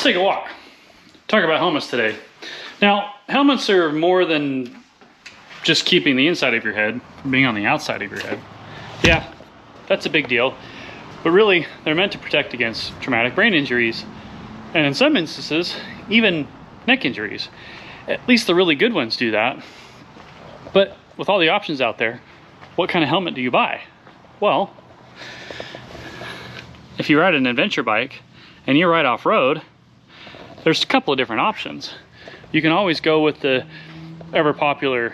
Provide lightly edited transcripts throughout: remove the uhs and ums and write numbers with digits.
take a walk. Talk about helmets today. Now, helmets are more than just keeping the inside of your head from being on the outside of your head. Yeah, that's a big deal. But really, they're meant to protect against traumatic brain injuries. And in some instances, even neck injuries. At least the really good ones do that. But with all the options out there, what kind of helmet do you buy? Well, if you ride an adventure bike and you ride off-road, there's a couple of different options. You can always go with the ever popular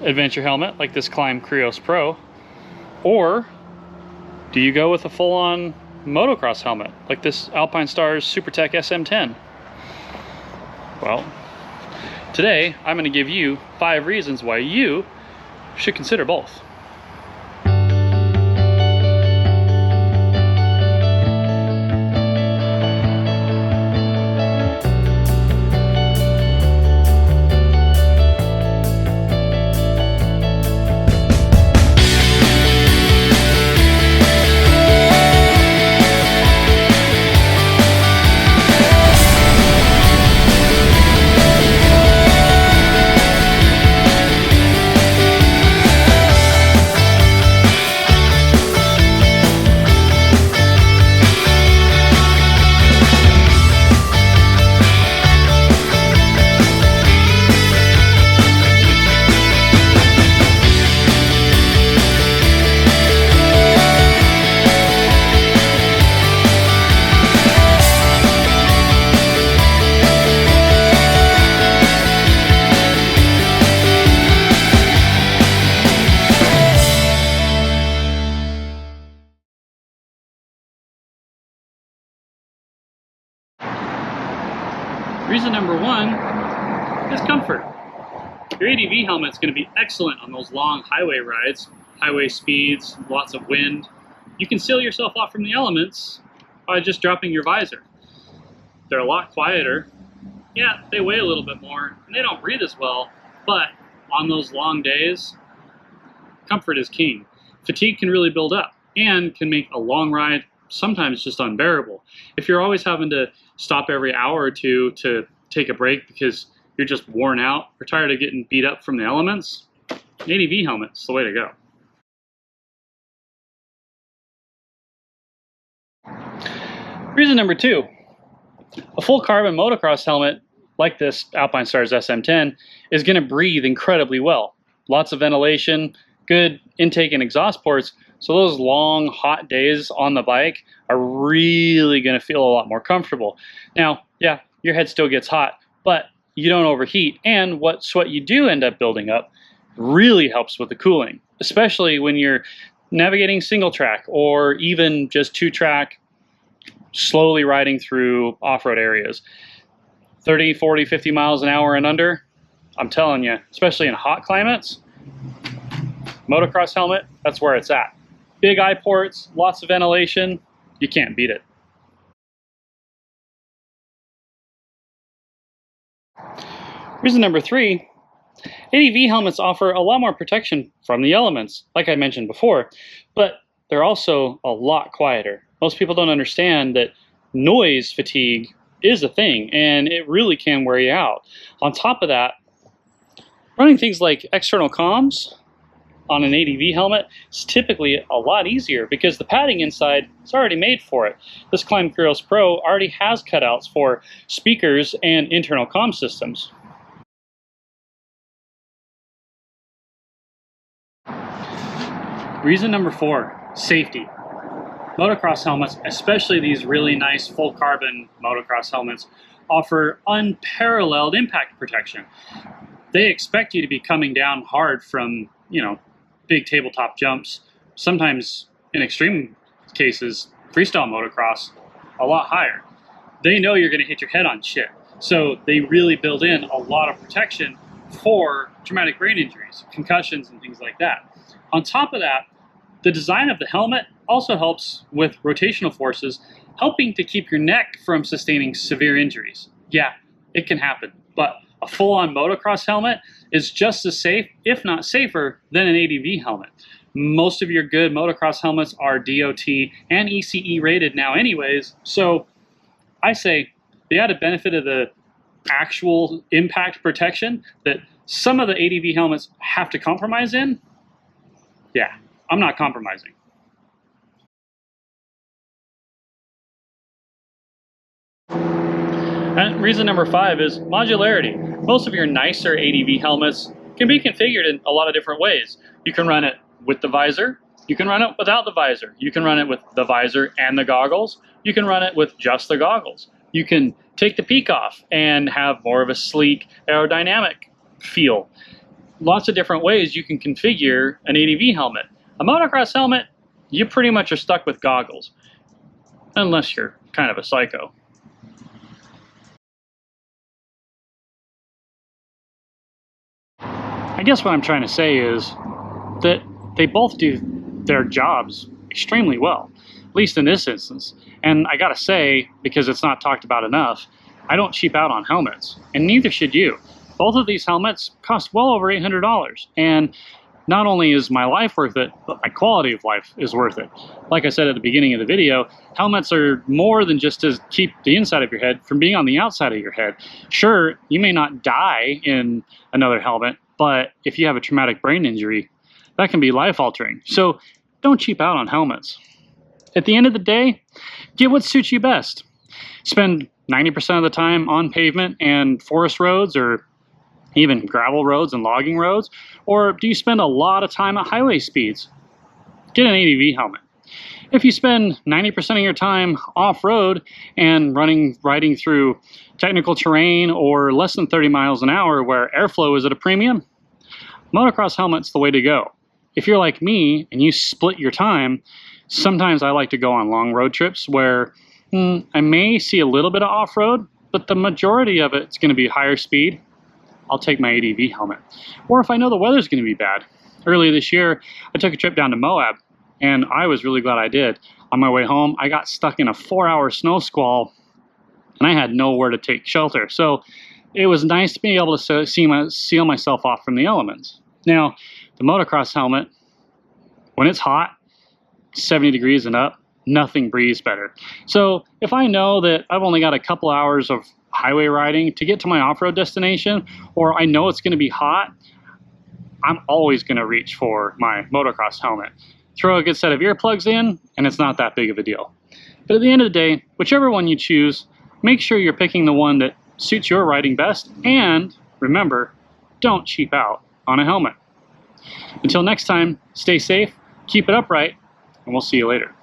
adventure helmet like this Climb Krios Pro, or do you go with a full-on motocross helmet like this Alpinestars SuperTech SM10? Well, today I'm going to give you 5 reasons why you should consider both. Reason number 1 is comfort. Your ADV helmet is going to be excellent on those long highway rides, highway speeds, lots of wind. You can seal yourself off from the elements by just dropping your visor. They're a lot quieter. Yeah, they weigh a little bit more and they don't breathe as well, but on those long days, comfort is king. Fatigue can really build up and can make a long ride sometimes just unbearable. If you're always having to stop every hour or two to take a break because you're just worn out or tired of getting beat up from the elements, an ADV helmet's the way to go. Reason number 2, a full carbon motocross helmet like this Alpinestars SM10 is going to breathe incredibly well. Lots of ventilation, good intake and exhaust ports, so those long hot days on the bike are really going to feel a lot more comfortable. Now, yeah, your head still gets hot, but you don't overheat, and what sweat you do end up building up really helps with the cooling, especially when you're navigating single track or even just 2-track, slowly riding through off-road areas. 30, 40, 50 miles an hour and under, I'm telling you, especially in hot climates, motocross helmet, that's where it's at. Big eye ports, lots of ventilation, you can't beat it. Reason number 3, ADV helmets offer a lot more protection from the elements, like I mentioned before, but they're also a lot quieter. Most people don't understand that noise fatigue is a thing, and it really can wear you out. On top of that, running things like external comms on an ADV helmet is typically a lot easier because the padding inside is already made for it. This Climb Krios Pro already has cutouts for speakers and internal comm systems. Reason number 4, safety. Motocross helmets, especially these really nice full carbon motocross helmets, offer unparalleled impact protection. They expect you to be coming down hard from, big tabletop jumps, sometimes in extreme cases, freestyle motocross, a lot higher. They know you're going to hit your head on shit. So they really build in a lot of protection for traumatic brain injuries, concussions, and things like that. On top of that, the design of the helmet also helps with rotational forces, helping to keep your neck from sustaining severe injuries. Yeah, it can happen, but a full-on motocross helmet is just as safe, if not safer, than an ADV helmet. Most of your good motocross helmets are DOT and ECE rated now anyways, so I say the added benefit of the actual impact protection that some of the ADV helmets have to compromise in, yeah, I'm not compromising. And reason number 5 is modularity. Most of your nicer ADV helmets can be configured in a lot of different ways. You can run it with the visor, you can run it without the visor, you can run it with the visor and the goggles, you can run it with just the goggles. You can take the peak off and have more of a sleek aerodynamic feel. Lots of different ways you can configure an ADV helmet. A motocross helmet, you pretty much are stuck with goggles, unless you're kind of a psycho. I guess what I'm trying to say is that they both do their jobs extremely well, at least in this instance. And I gotta say, because it's not talked about enough, I don't cheap out on helmets, and neither should you. Both of these helmets cost well over $800, and not only is my life worth it, but my quality of life is worth it. Like I said at the beginning of the video, helmets are more than just to keep the inside of your head from being on the outside of your head. Sure, you may not die in another helmet, but if you have a traumatic brain injury, that can be life-altering. So don't cheap out on helmets. At the end of the day, get what suits you best. Spend 90% of the time on pavement and forest roads, or even gravel roads and logging roads? Or do you spend a lot of time at highway speeds? Get an ADV helmet. If you spend 90% of your time off-road and riding through technical terrain or less than 30 miles an hour where airflow is at a premium, motocross helmet's the way to go. If you're like me and you split your time, sometimes I like to go on long road trips where I may see a little bit of off-road, but the majority of it's going to be higher speed. I'll take my ADV helmet. Or if I know the weather's going to be bad. Earlier this year, I took a trip down to Moab, and I was really glad I did. On my way home, I got stuck in a 4-hour snow squall, and I had nowhere to take shelter. So it was nice to be able to seal myself off from the elements. Now, the motocross helmet, when it's hot, 70 degrees and up, nothing breathes better. So if I know that I've only got a couple hours of highway riding to get to my off-road destination, or I know it's going to be hot, I'm always going to reach for my motocross helmet. Throw a good set of earplugs in, and it's not that big of a deal. But at the end of the day, whichever one you choose, make sure you're picking the one that suits your riding best, and remember, don't cheap out on a helmet. Until next time, stay safe, keep it upright, and we'll see you later.